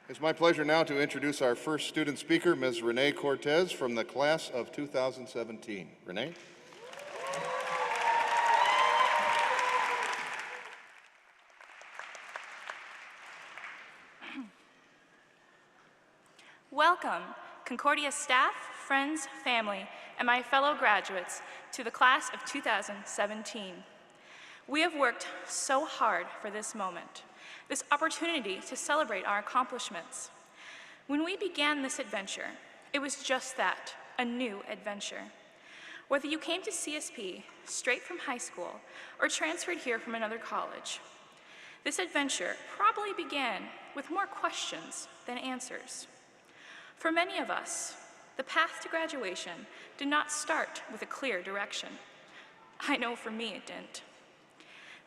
It's my pleasure now to introduce our first student speaker, Ms. Renee Cortez from the class of 2017. Renee? Welcome, Concordia staff, friends, family, and my fellow graduates to the class of 2017. We have worked so hard for this moment, this opportunity to celebrate our accomplishments. When we began this adventure, it was just that, a new adventure. Whether you came to CSP straight from high school or transferred here from another college, this adventure probably began with more questions than answers. For many of us, the path to graduation did not start with a clear direction. I know for me it didn't.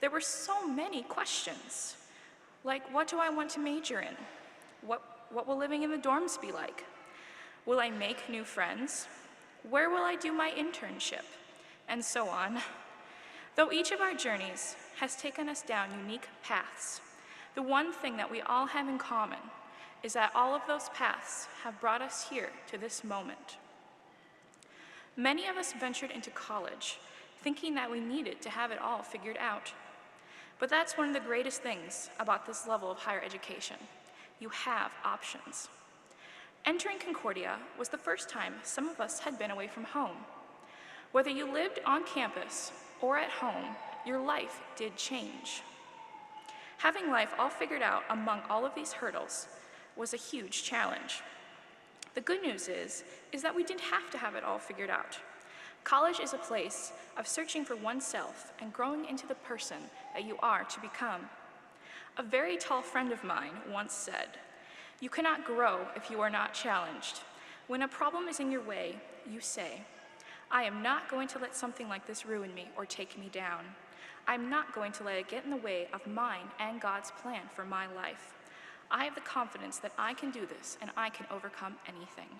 There were so many questions, like what do I want to major in? What will living in the dorms be like? Will I make new friends? Where will I do my internship? And so on. Though each of our journeys has taken us down unique paths, the one thing that we all have in common is that all of those paths have brought us here to this moment. Many of us ventured into college thinking that we needed to have it all figured out. But that's one of the greatest things about this level of higher education. You have options. Entering Concordia was the first time some of us had been away from home. Whether you lived on campus or at home, your life did change. Having life all figured out among all of these hurdles was a huge challenge. The good news is that we didn't have to have it all figured out. College is a place of searching for oneself and growing into the person that you are to become. A very tall friend of mine once said, "You cannot grow if you are not challenged. When a problem is in your way, you say, 'I am not going to let something like this ruin me or take me down. I'm not going to let it get in the way of mine and God's plan for my life. I have the confidence that I can do this and I can overcome anything.'"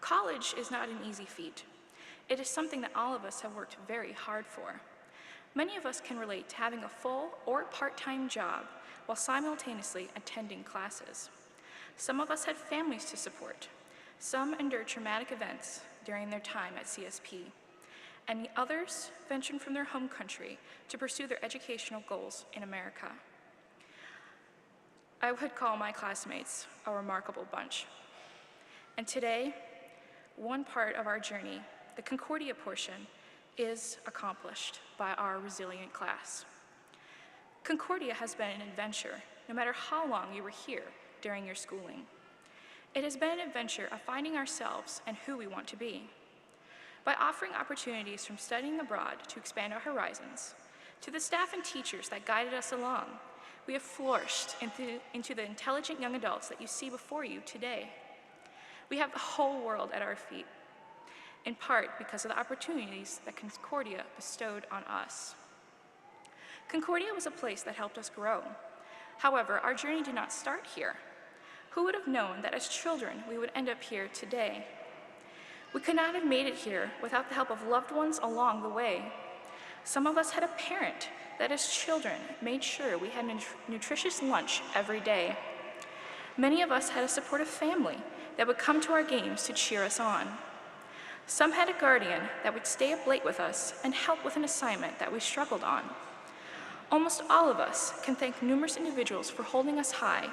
College is not an easy feat. It is something that all of us have worked very hard for. Many of us can relate to having a full or part-time job while simultaneously attending classes. Some of us had families to support. Some endured traumatic events during their time at CSP. And the others ventured from their home country to pursue their educational goals in America. I would call my classmates a remarkable bunch. And today, one part of our journey, the Concordia portion, is accomplished by our resilient class. Concordia has been an adventure, no matter how long you were here during your schooling. It has been an adventure of finding ourselves and who we want to be. By offering opportunities from studying abroad to expand our horizons, to the staff and teachers that guided us along, we have flourished into the intelligent young adults that you see before you today. We have the whole world at our feet, in part because of the opportunities that Concordia bestowed on us. Concordia was a place that helped us grow. However, our journey did not start here. Who would have known that as children we would end up here today? We could not have made it here without the help of loved ones along the way. Some of us had a parent that as children made sure we had nutritious lunch every day. Many of us had a supportive family that would come to our games to cheer us on. Some had a guardian that would stay up late with us and help with an assignment that we struggled on. Almost all of us can thank numerous individuals for holding us high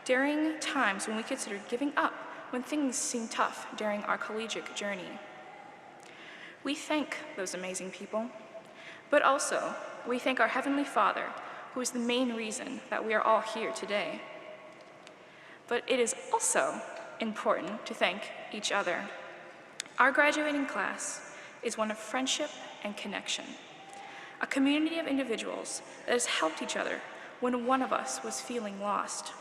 during times when we considered giving up when things seemed tough during our collegiate journey. We thank those amazing people, but also we thank our Heavenly Father, who is the main reason that we are all here today. But it is also important to thank each other. Our graduating class is one of friendship and connection, a community of individuals that has helped each other when one of us was feeling lost.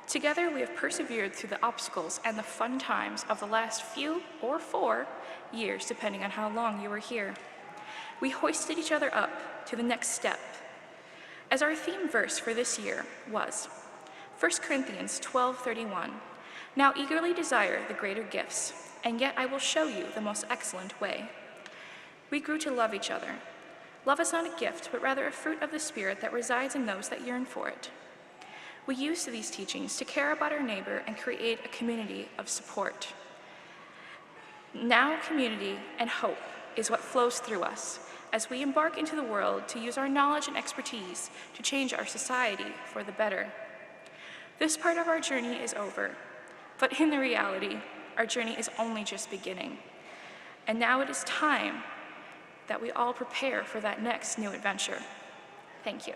Together, we have persevered through the obstacles and the fun times of the last few or 4 years, depending on how long you were here. We hoisted each other up to the next step. As our theme verse for this year was 1 Corinthians 12:31, "Now eagerly desire the greater gifts, and yet I will show you the most excellent way." We grew to love each other. Love is not a gift, but rather a fruit of the Spirit that resides in those that yearn for it. We use these teachings to care about our neighbor and create a community of support. Now community and hope is what flows through us as we embark into the world to use our knowledge and expertise to change our society for the better. This part of our journey is over, but in the reality, our journey is only just beginning. And now it is time that we all prepare for that next new adventure. Thank you.